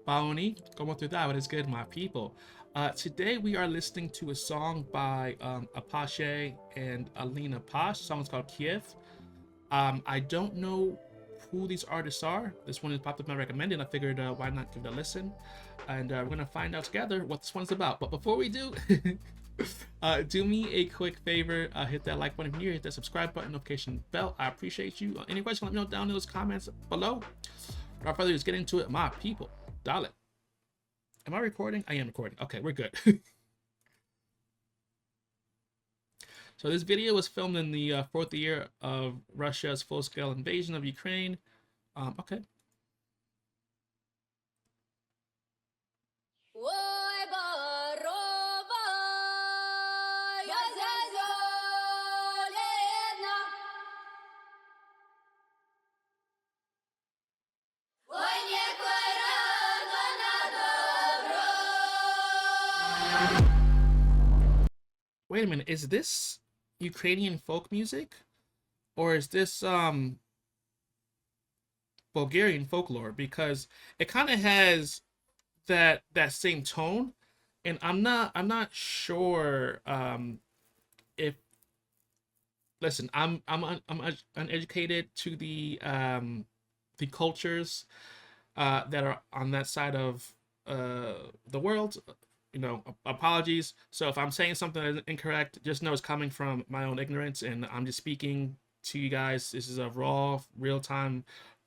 Baoni, como tu da? What is good, my people? Today we are listening to a song by Apashe and Alina Pash. The song is called Kiev. I don't know who these artists are. This one has popped up in my recommended. I figured why not give it a listen, and we're gonna find out together what this one's about. But before we do, do me a quick favor. Hit that like button here. Hit that subscribe button, notification bell. I appreciate you. Any questions? Let me know down in those comments below. Without further ado, let's get into it, my people. Dale. Am I recording? I am recording. Okay, we're good. So this video was filmed in the fourth year of Russia's full-scale invasion of Ukraine. Okay. Wait a minute, is this Ukrainian folk music? Or is this Bulgarian folklore? Because it kind of has that same tone, and I'm not sure if listen, I'm uneducated to the cultures that are on that side of the world. Apologies. So if I'm saying something that is incorrect, just know it's coming from my own ignorance, and I'm just speaking to you guys. This is a raw, real-time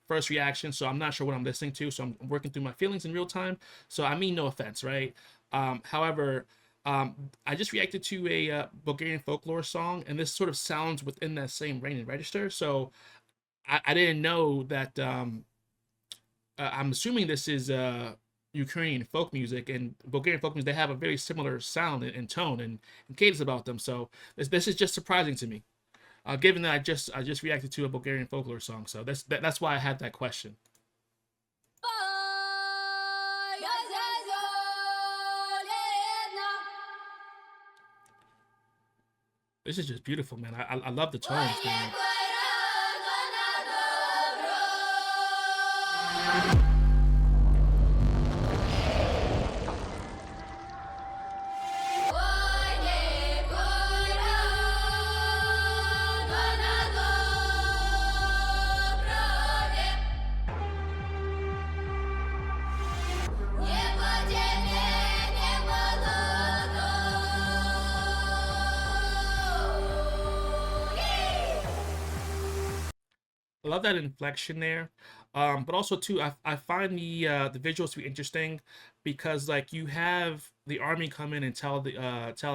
first reaction, so I'm not sure what I'm listening to, so I'm working through my feelings in real time. So I mean no offense, right? However, I just reacted to a Bulgarian folklore song, and this sort of sounds within that same range and register. So I didn't know that. I'm assuming this is Ukrainian folk music, and Bulgarian folk music, they have a very similar sound and tone and cadence about them. So this is just surprising to me, given that I just reacted to a Bulgarian folklore song. So that's why I had that question. This is just beautiful, man. I love the tones, man. I love that inflection there, but also too, I find the visuals to be interesting, because like you have the army come in and tell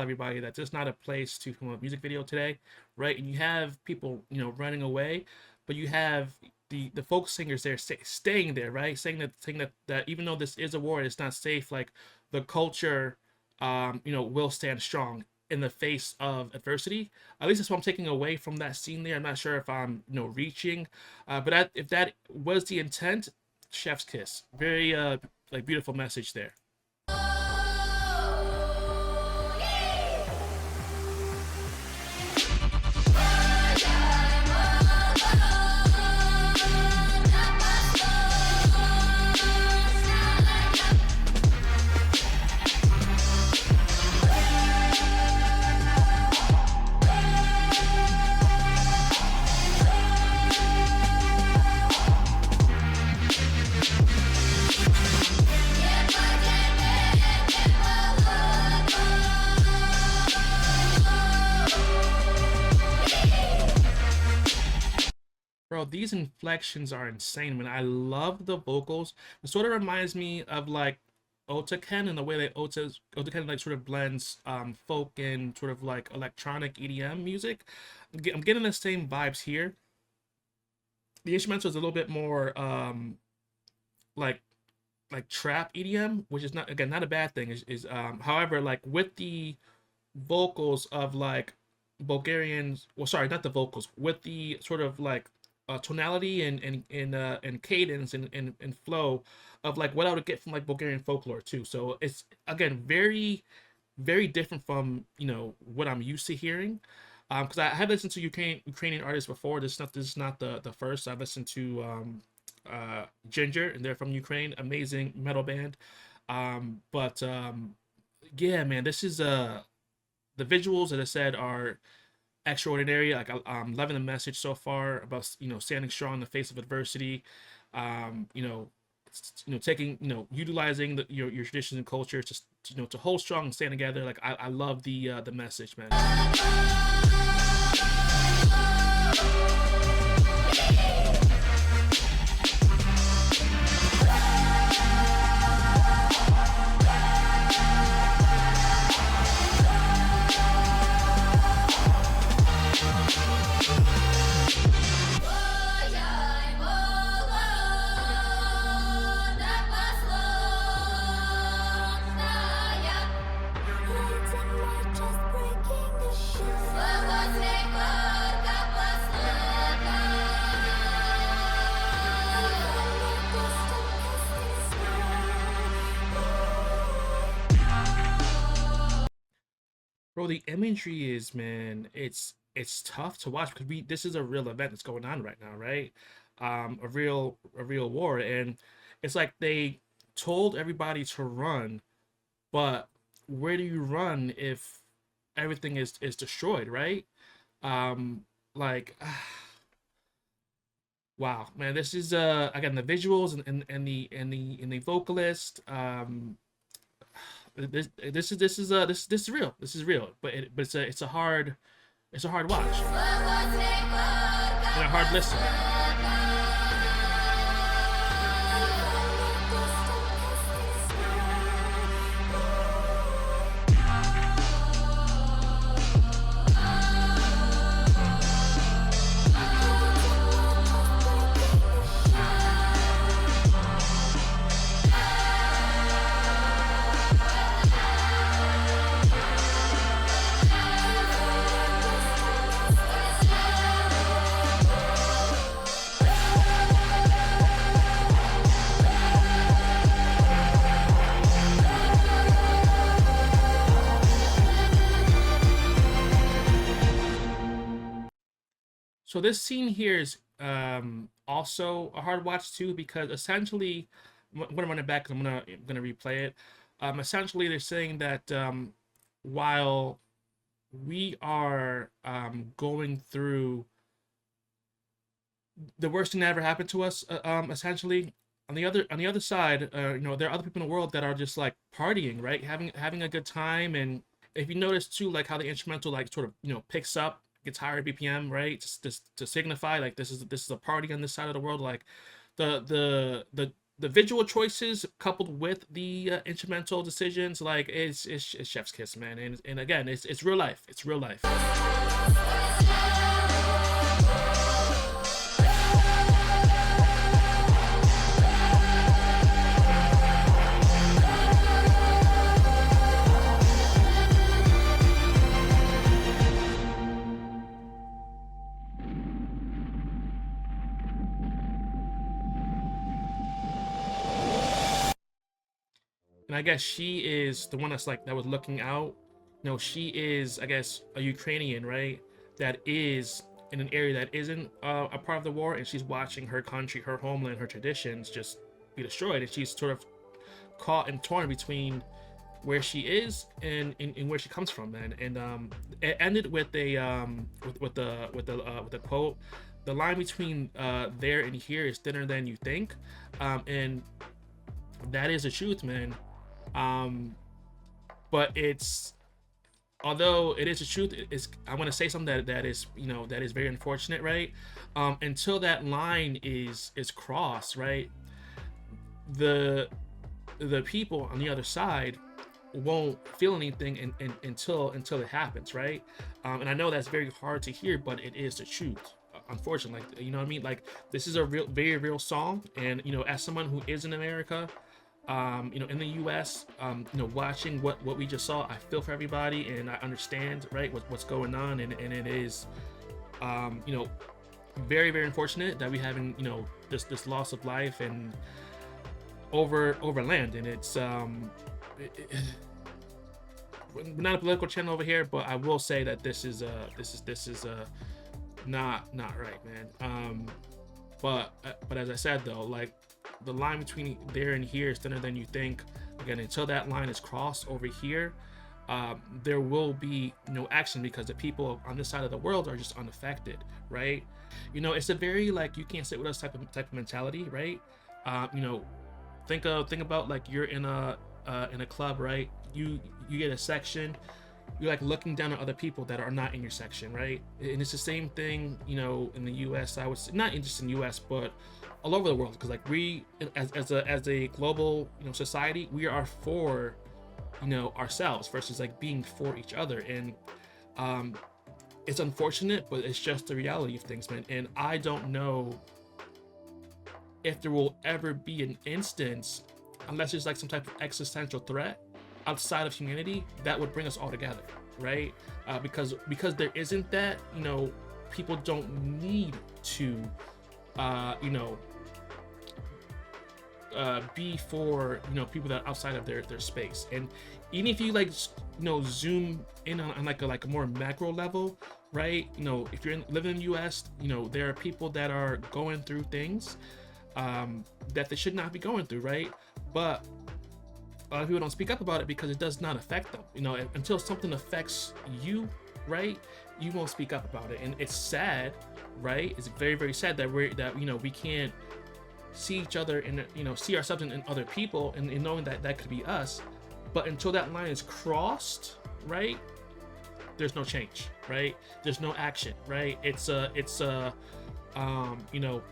everybody that there's not a place to film a music video today, right? And you have people running away, but you have the folk singers there staying there, right? Saying that even though this is a war, it's not safe. Like the culture, will stand strong in the face of adversity. At least that's what I'm taking away from that scene there. I'm not sure if I'm reaching, but if that was the intent, chef's kiss. Very like beautiful message there. Bro, these inflections are insane. I mean, I love the vocals. It sort of reminds me of like Otaken, and the way that Otaken like sort of blends folk and sort of like electronic EDM music. I'm getting the same vibes here. The instrumental is a little bit more like trap EDM, which is not a bad thing. However, like with the vocals of like Bulgarians, well, sorry, not the vocals, with the sort of like tonality and cadence and flow of like what I would get from like Bulgarian folklore too. So it's again very different from what I'm used to hearing. Because I have listened to Ukrainian artists before. This is not the first. I've listened to Ginger, and they're from Ukraine. Amazing metal band. But yeah, man, this is the visuals, as I said, are extraordinary. Like I'm loving the message so far about standing strong in the face of adversity. You know, taking utilizing your traditions and culture to to hold strong and stand together. Like I love the message, man. Bro, the imagery is, man, it's tough to watch because we this is a real event that's going on right now, right? A real war, and it's like they told everybody to run, but where do you run if everything is destroyed, right? Like wow, man, this is again the visuals and the vocalist. This is real. This is real, but it's a hard watch and a hard listen. So this scene here is also a hard watch too because essentially, I'm gonna run it back. 'Cause I'm gonna replay it. Essentially, they're saying that while we are going through the worst thing that ever happened to us, essentially on the other side, there are other people in the world that are just like partying, right, having a good time. And if you notice too, like how the instrumental like sort of picks up, gets higher BPM, right, just to signify like this is a party on this side of the world. Like the visual choices coupled with the instrumental decisions, like it's chef's kiss, man. And again, it's real life. It's real life. And I guess she is the one that was looking out. She is, I guess, a Ukrainian, right? That is in an area that isn't a part of the war, and she's watching her country, her homeland, her traditions just be destroyed, and she's sort of caught and torn between where she is and where she comes from, man. And it ended with a with the quote. The line between there and here is thinner than you think, and that is the truth, man. But it's although it is the truth, I want to say something that is that is very unfortunate, right? Until that line is crossed, right? The people on the other side won't feel anything until it happens, right? And I know that's very hard to hear, but it is the truth. Unfortunately, like, you know what I mean? Like, this is a very real song, and as someone who is in America, in the U.S., watching what we just saw, I feel for everybody, and I understand, right, what's going on, and it is, very unfortunate that we having, this loss of life and over land, and it's we're not a political channel over here, but I will say that this is not right, man. But as I said though, like the line between there and here is thinner than you think. Again, until that line is crossed over here, there will be no action because the people on this side of the world are just unaffected, right? You know, it's a very like you can't sit with us type of mentality, right? You know, think about like you're in a club, right? You get a section, you're like looking down at other people that are not in your section, right? And it's the same thing, you know, in the U.S. I would say, not just in the U.S. but all over the world, because like we as a global, you know, society, we are for, you know, ourselves versus like being for each other. And it's unfortunate, but it's just the reality of things, man. And I don't know if there will ever be an instance, unless there's like some type of existential threat outside of humanity, that would bring us all together, right? Because there isn't that, you know, people don't need to you know, be for, you know, people that are outside of their space. And even if you like, you know, zoom in on like a more macro level, right? You know, if you're living in the US, you know, there are people that are going through things that they should not be going through, right? But a lot of people don't speak up about it because it does not affect them. You know, until something affects you, right, you won't speak up about it. And it's sad, right? It's very, very sad that you know, we can't see each other and, you know, see ourselves in other people, and knowing that that could be us. But until that line is crossed, right, there's no change, right? There's no action, right? It's a you know,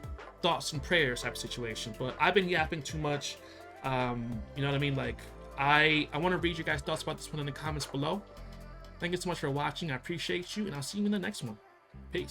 thoughts and prayers type of situation. But I've been yapping too much. You know what I mean? Like I want to read your guys' thoughts about this one in the comments below. Thank you so much for watching. I appreciate you, and I'll see you in the next one. Peace.